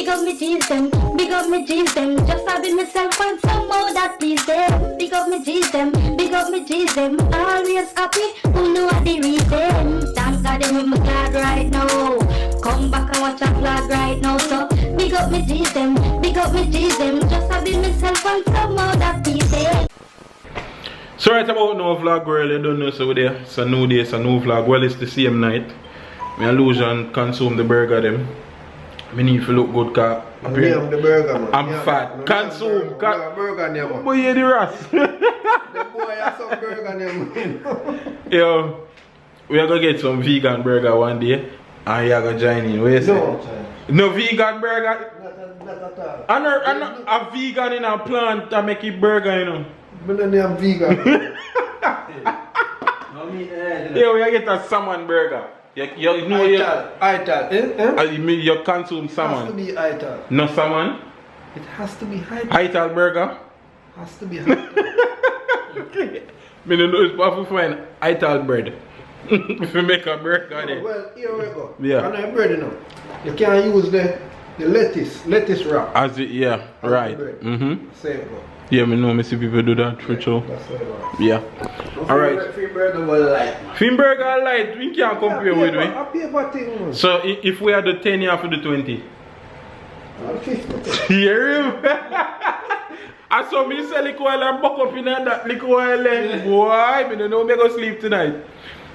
up me G's them, big up me G's them. Just having myself and some more that please them. Big up me G's them, big up me G's them. Always happy, who know what the reason. Thank God them with my glad right now. Come back and watch a vlog right now. So big up me G's them, big up me G's them. Just having myself and some more that please them. So right about no vlog girl, you don't know so there. It's a new day, it's a new vlog. Well, it's the same night. Me and Lucian consume the burger them. Me need to look good cause the burger, man. I'm fat. Consume. Burger name. Boy, you the ras. The boy has some burger name. Yo, we are gonna get some vegan burger one day. And you are gonna join in. What you say? No vegan burger? Not at all. I'm not a vegan in a plant to make it burger, you know. But then I'm vegan. Yeah, we get a salmon burger. You know you consume salmon. It has to be ital. No salmon? It has to be ital. Ital burger? Has to be ital. Me don't know it's possible to find ital bread. If you make a burger there. Well, here we go. Yeah. And I bread, you know. You can't use the lettuce wrap. As it, yeah, as right. Same go. Yeah, me see people do that for sure. That's what it was. Yeah. Alright. Fin burger was light. Fin burger light, we can't compare with me. A paper thing, man. So if we had the 10 you have to the 20. 50. Hear him? I saw me sell liquor oil and buck up in that liquor oil then. Boy, me don't know me go sleep tonight.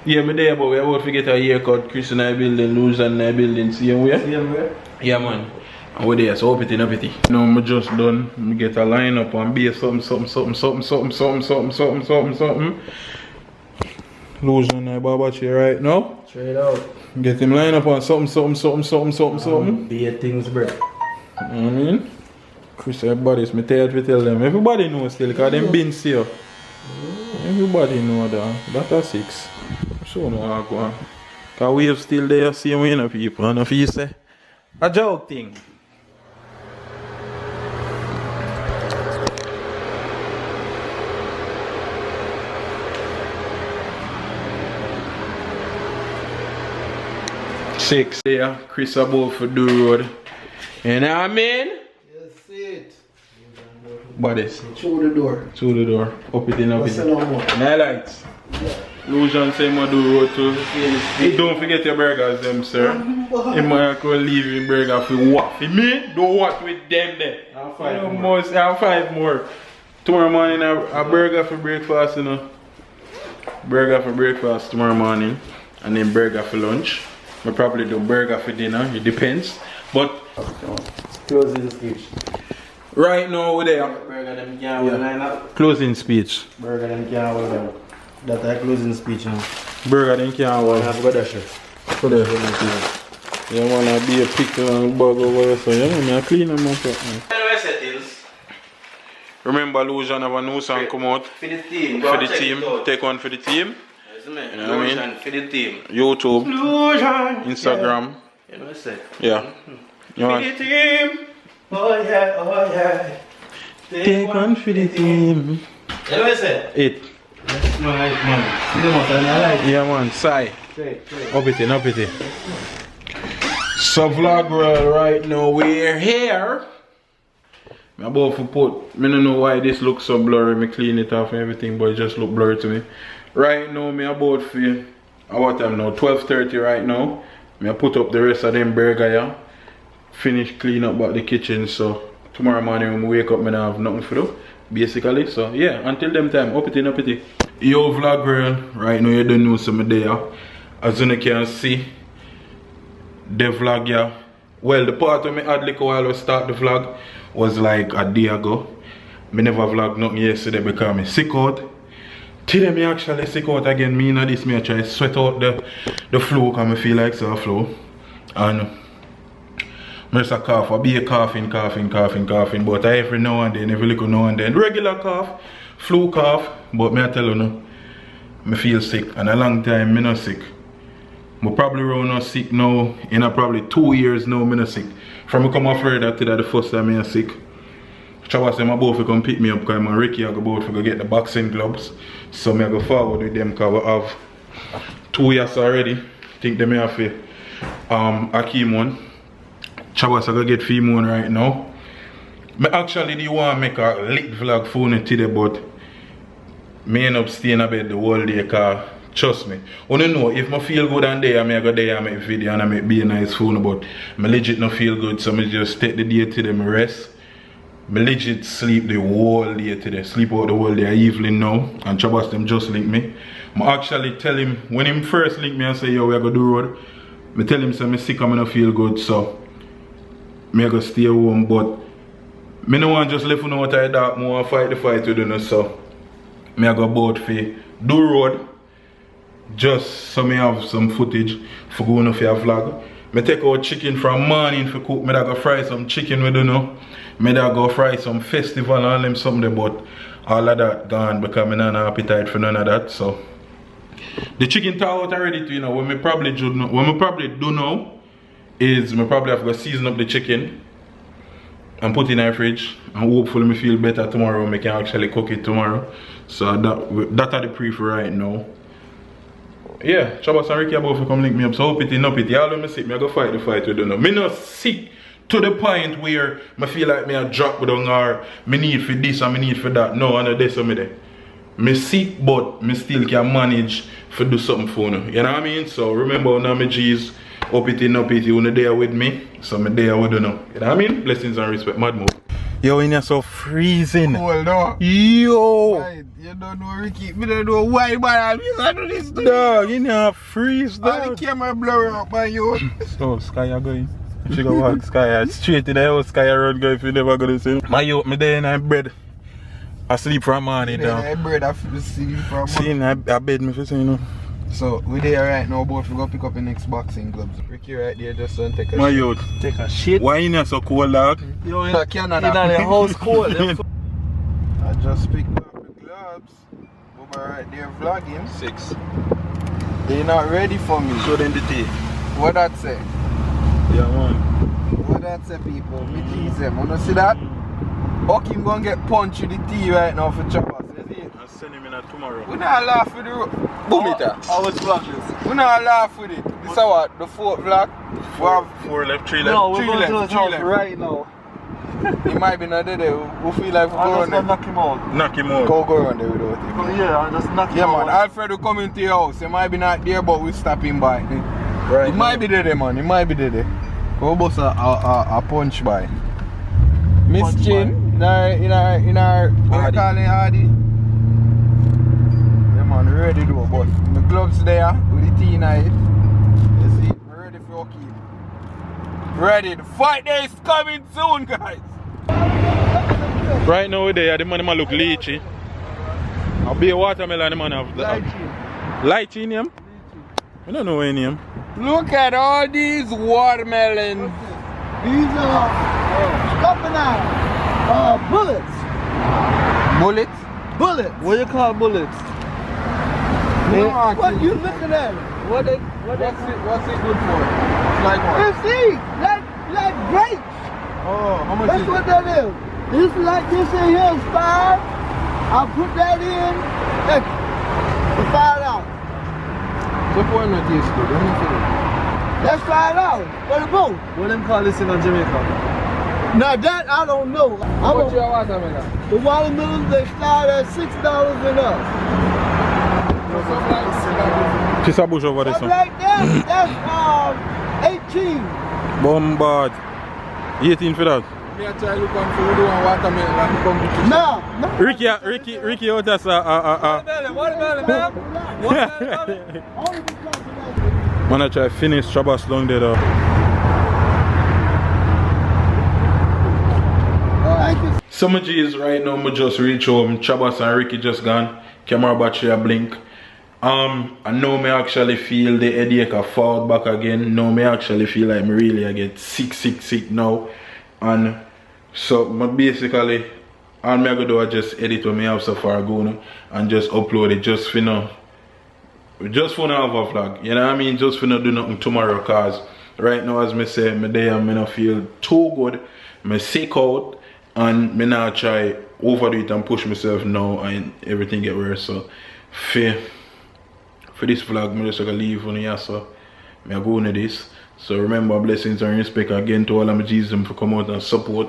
Yeah, me there, but we about to get a haircut. Chris and I building, Luz and I building, same way? Same way? Yeah, man. And we're there, so up it. Now I'm just done. I get a line up and be something. Luz and I barber chair right now. Straight out. Get him line up on something. Be things, bro. You know what I mean? Chris, everybody's me tell them. Everybody knows still, because them been here. Everybody know that. That's 6. So no I go on. Because we have still there, same way, you know, people. And if you say, a joke thing. Six there, Chris about for the road. You know what I mean? Yes, it. Bodies. Through the door. Through the door. Up it in, up it in. Night lights. Yeah. Lucian say I do road too. Don't forget your burgers them, sir. You might go leave your burger for what? For me? Don't what with them there. I have 5 more. Tomorrow morning a burger for breakfast, you know. Burger for breakfast tomorrow morning. And then burger for lunch. I probably do burger for dinner, it depends. But Closing speech. right now we're there. Burger them can't line up. Closing speech. Burger them can't hold them. That's a closing speech now. Burger then can't work. I've got that shit. So there. You wanna be a pickle and burger over so you know, I clean them up. Anyway, settings. Remember Lucian have a new song come out. For the team. For the team. Take one for the team. You know what I mean? For the team. YouTube. Lucian. Instagram. You know what I said? Yeah. You want? For the team. Oh yeah. Take one for the team. You know what I said? It. No, man. Yeah man, sigh. Straight. Up it in. So vlog world right now, we're here. I'm about to put, I don't know why this looks so blurry, me clean it off and everything, but it just look blurry to me. Right now, me about for, what time now, 12:30 right now. Me I put up the rest of them burger, yeah. Finish clean up about the kitchen, so tomorrow morning when I wake up, I don't have nothing to do, basically. So yeah, until them time, up it in. Yo vlog world, right now you don't know some there. As you can see, the vlog, yeah. Well, the part where me had liquor while we start the vlog was like a day ago. Me never vlogged nothing yesterday because me sick out. Today me actually sick out again. Me in this, me I try to sweat out the flu because I feel like it's a flu. And I just a cough, I be a coughing, but every now and then, every little now and then, regular cough, flu cough, but me I tell you no, me feel sick, and a long time me not sick. I probably run not sick now, in a probably 2 years now me not sick. From I come off Florida to that the first time me sick. Chavas them about to come pick me up because I'm Ricky I go about to go get the boxing gloves. So me I go forward with them because we have 2 years already. Think they may have a Hakeem one. Chabas I go get Famo right now. I actually didn't want to make a lit vlog for you today, but I end up staying a bed the whole day because trust me, I don't know if I feel good and day I go there and make video and I make be a nice phone, but I legit not feel good, so I just take the day today, I rest. I legit sleep the whole day today, sleep out the whole day. I evening now, and Chabas them just link me. I actually tell him, when him first link me and say, yo, we go do road, I tell him, say, I'm sick and I don't feel good, so I go stay home, but I don't want to just live for no time dark, I want to fight the fight with you, so I go about for do road, just so I have some footage for going for a vlog. I take out chicken from morning for cook, I go fry some chicken with you know. I go fry some festival and all them something, but all of that gone because I don't have appetite for none of that, so. The chicken thaw out already too, you know. What I probably do now is I probably have to season up the chicken and put it in the fridge, and hopefully I feel better tomorrow. I can actually cook it tomorrow. So that are the pre for right now. Yeah, Chabas and Ricky about to come link me up. So hope it is not pity. All of me sick, I go fight the fight with them. Me not sick to the point where I feel like me a drop down or me need for this and me need for that. No, I know this or me there. Me sick, but me still can manage to do something for you. You know what I mean? So remember now my G's, up it in, when there with me. So me there with you now. You know what I mean? Blessings and respect, mad move. Yo, in here so freezing. Cold, no. Yo! Right. You don't know Ricky, me don't know why, but I'm used to this. Dog, in here freeze, dog. All the camera blurry up by you. So, Sky are going. You should go walk Sky, straight in the house, Sky road go if you never go to see. My youth, me there in my bed. I sleep from morning down. I bread I feel sleep from morning. I bed me for say, you know. So we there right now, both we go pick up the next boxing gloves. Ricky right there just don't take a my shit. youth. Take a shit. Why in here so cold, dog? Yo, in Canada. In the house cold. I just picked up the gloves. Over right there vlogging. 6. They're not ready for me. Show them the tea. What that say? Yeah, man. What that say, people? Me tease them. Wanna see that? Okim gonna get punched with the tea right now for Chabas. You see it? I'll send him in tomorrow. We not laugh with the boom it. I was vlogging. We not laugh with it. This is what? The 4th vlog? 4 left, 3 left. No, we're 3 going left, to his 3 house left. right now. He might be not there. We feel like we're I'm going just there. gonna knock him out. Knock him out. Go around there without him. Yeah, I'm just knock him Yeah, out. man. Alfred will come into your house. He might be not there, but we stop him by. Right. He might be there, man. He might be there. Go bust a punch by. Miss Punch Chin, in our what you call it, Hardy? Yeah, man, ready though, but my gloves there with the tea in it. You see, I'm ready for your keep. Ready, the fight day is coming soon, guys. Right now, we're there, the man look lychee. I'll be a watermelon, the man have lychee in him? I don't know any name. Look at all these watermelons. These are bullets. Bullets? Bullets. What do you call bullets? What you looking at? What's it good for? Like what? You see, like grapes. Oh, how much That's is what it? that is. This like this in here is 5. I'll put that in for $5. So for no taste good, let me see. That's $5 for the boat. What them call this in Jamaica? Now that I don't know. What's your watermelon? The watermelons they start at $6 and up. Just a bush over there, Something son. like that. That's 18. Bombard. 18 for that. Me I try look on food and watermelon and competition. No. Ricky out as Watermelon, man. Watermelon. Man, I try finish Chabas down there though. Some G's right now, I just reach home. Chabas and Ricky just gone. Camera battery a blink. I know me actually feel the headache a fall back again. Now me actually feel like me really I get sick now. And so basically all me I go do is just edit what me have so far going and just upload it just for now. Just for now have a vlog. You know what I mean? Just for now do nothing tomorrow cause right now as me say me day and me not feel too good. Me sick out and me now try overdo it and push myself now and everything get worse. So for this vlog, I'm just gonna leave on here, so I'm going to this. So remember, blessings and respect again to all of my Jesus for come out and support.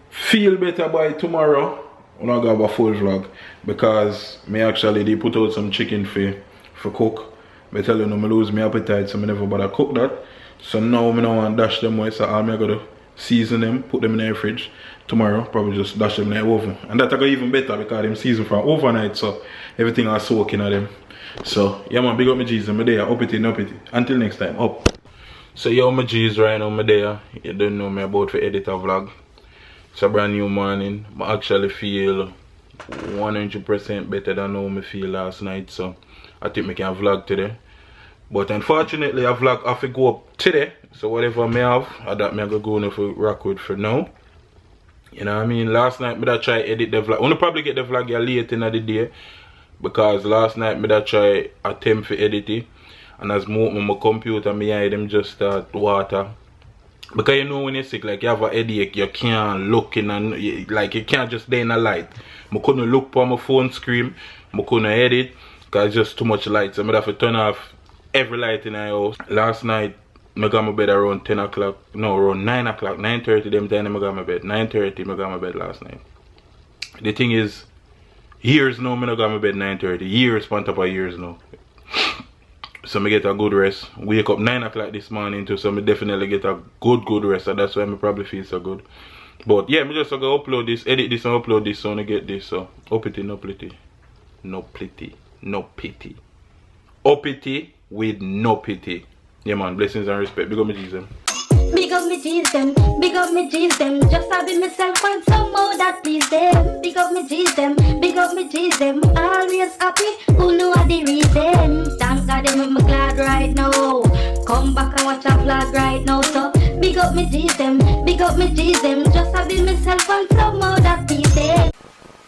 Feel better by tomorrow when I got a full vlog, because me actually they put out some chicken for cook. I tell you, no, I lose my appetite, so I never bother cook that. So now I don't want to dash them away, so I'm going to season them, put them in the fridge. Tomorrow, probably just dash them in the oven. And that I go even better because them season from overnight, so everything I soaking at them. So, yeah man, big up my G's, I'm there, up it. Until next time, up. So, yo, my G's right now, I'm there. You don't know me about to edit a vlog. It's a brand new morning. I actually feel 100% better than how I feel last night, so I think I can vlog today. But unfortunately, a vlog have to go up today, so whatever I may have, that I'm going to go on for rock with for now. You know what I mean? Last night, I try to edit the vlog. I'm going to probably get the vlog here late in the day, because last night, I try attempt to edit it. And as I open my computer, I hear them just start water. Because you know when you're sick, like you have a headache, you can't look in and like you can't just stay in a light. I couldn't look on my phone screen, I couldn't edit because it's just too much light. So I have to turn off every light in the house. Last night I got my bed around 10 o'clock, no, around 9 o'clock, 9:30 them time I got my bed. 9:30 I got my bed last night. The thing is, years now I got my bed 9:30. Years on top of years now. So I get a good rest. Wake up 9 o'clock this morning too, so I definitely get a good rest. So that's why I probably feel so good. But yeah, I just gonna upload this, edit this and upload this so I get this. So up it, no pity. No pity. No pity. Up it with no pity. Yeah man, blessings and respect. Big up my Jesus. Big up me G's them, big up me G's them. Just having myself and some more that please them. Big up me G's them, big up me G's them. Always happy, who know the reason. Thank God I'm glad right now. Come back and watch a vlog right now. So big up me G's them, big up me G's them. Just having myself and some more.